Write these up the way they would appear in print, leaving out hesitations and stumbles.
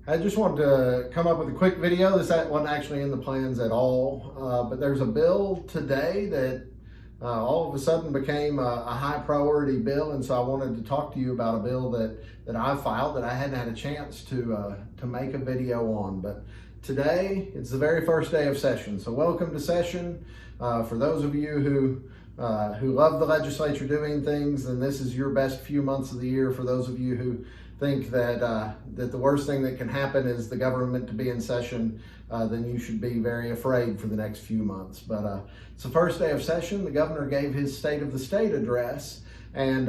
I just wanted to come up with a quick video. This wasn't actually in the plans at all, but there's a bill today that all of a sudden became a high priority bill, and so I wanted to talk to you about a bill that I filed that I hadn't had a chance to make a video on. But today, it's the very first day of session, so welcome to session. For those of you who love the legislature doing things, then this is your best few months of the year. For those of you who think that that the worst thing that can happen is the government to be in session, then you should be very afraid for the next few months. But it's the first day of session. The governor gave his State of the State address, and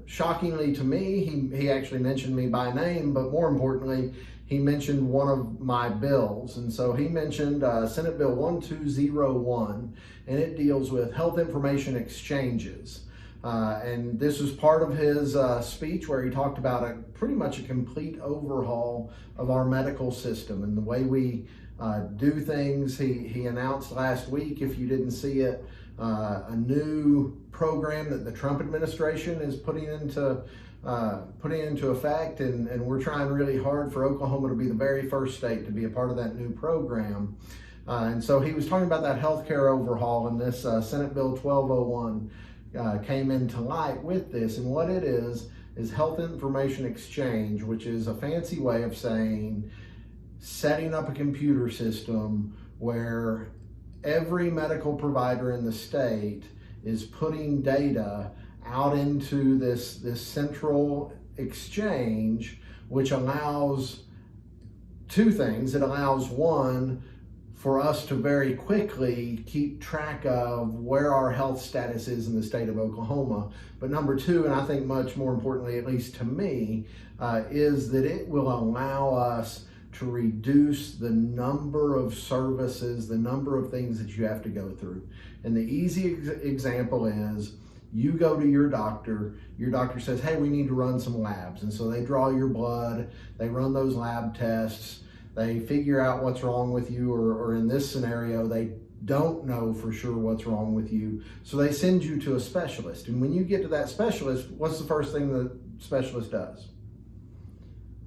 shockingly to me, he actually mentioned me by name, but more importantly, he mentioned one of my bills. And so he mentioned Senate Bill 1201, and it deals with health information exchanges. And this was part of his speech where he talked about pretty much a complete overhaul of our medical system and the way we do things. He announced last week, if you didn't see it, a new program that the Trump administration is putting into effect, and we're trying really hard for Oklahoma to be the very first state to be a part of that new program. And so he was talking about that healthcare overhaul, and this Senate Bill 1201 came into light with this. And what it is health information exchange, which is a fancy way of saying setting up a computer system where every medical provider in the state is putting data out into this central exchange, which allows two things. It allows, one, for us to very quickly keep track of where our health status is in the state of Oklahoma. But number two, and I think much more importantly, at least to me, is that it will allow us to reduce the number of services, the number of things that you have to go through. And the easy example is, you go to your doctor says, hey, we need to run some labs. And so they draw your blood, they run those lab tests, they figure out what's wrong with you, or in this scenario, they don't know for sure what's wrong with you. So they send you to a specialist. And when you get to that specialist, what's the first thing the specialist does?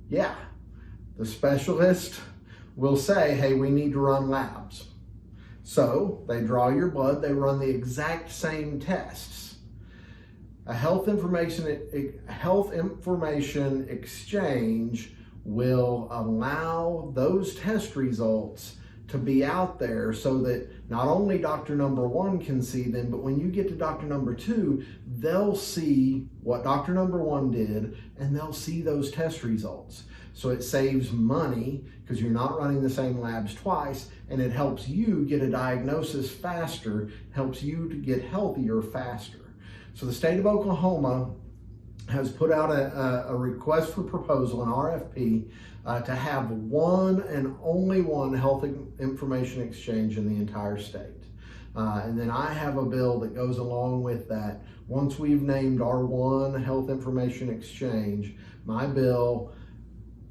Yeah, the specialist will say, hey, we need to run labs. So they draw your blood, they run the exact same tests. A health information exchange will allow those test results to be out there so that not only doctor number one can see them, but when you get to doctor number two, they'll see what doctor number one did, and they'll see those test results. So it saves money because you're not running the same labs twice, and it helps you get a diagnosis faster, helps you to get healthier faster. So the state of Oklahoma has put out a request for proposal, an RFP, to have one and only one health information exchange in the entire state. And then I have a bill that goes along with that. Once we've named our one health information exchange, my bill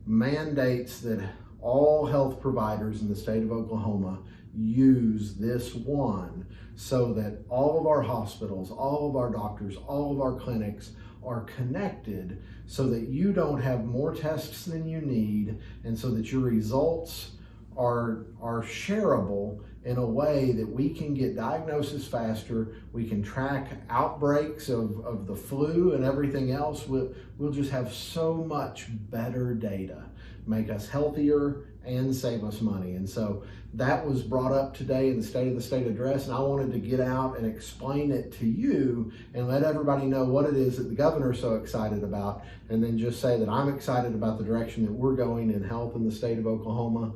mandates that all health providers in the state of Oklahoma use this one, so that all of our hospitals, all of our doctors, all of our clinics are connected, so that you don't have more tests than you need, and so that your results are shareable in a way that we can get diagnosis faster, we can track outbreaks of the flu and everything else. We'll just have so much better data, make us healthier and save us money. And so that was brought up today in the State of the State address, and I wanted to get out and explain it to you and let everybody know what it is that the governor's so excited about, and then just say that I'm excited about the direction that we're going in health in the state of Oklahoma.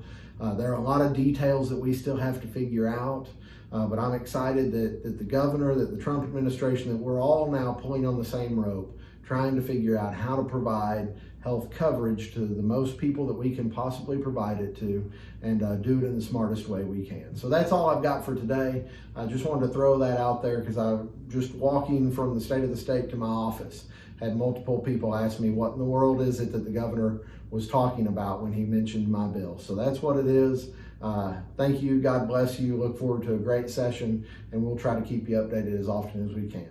There are a lot of details that we still have to figure out, but I'm excited that the governor, that the Trump administration, that we're all now pulling on the same rope, trying to figure out how to provide health coverage to the most people that we can possibly provide it to, and do it in the smartest way we can. So that's all I've got for today. I just wanted to throw that out there because I just walking from the State of the State to my office had multiple people ask me, what in the world is it that the governor was talking about when he mentioned my bill? So that's what it is. Thank you. God bless you. Look forward to a great session, and we'll try to keep you updated as often as we can.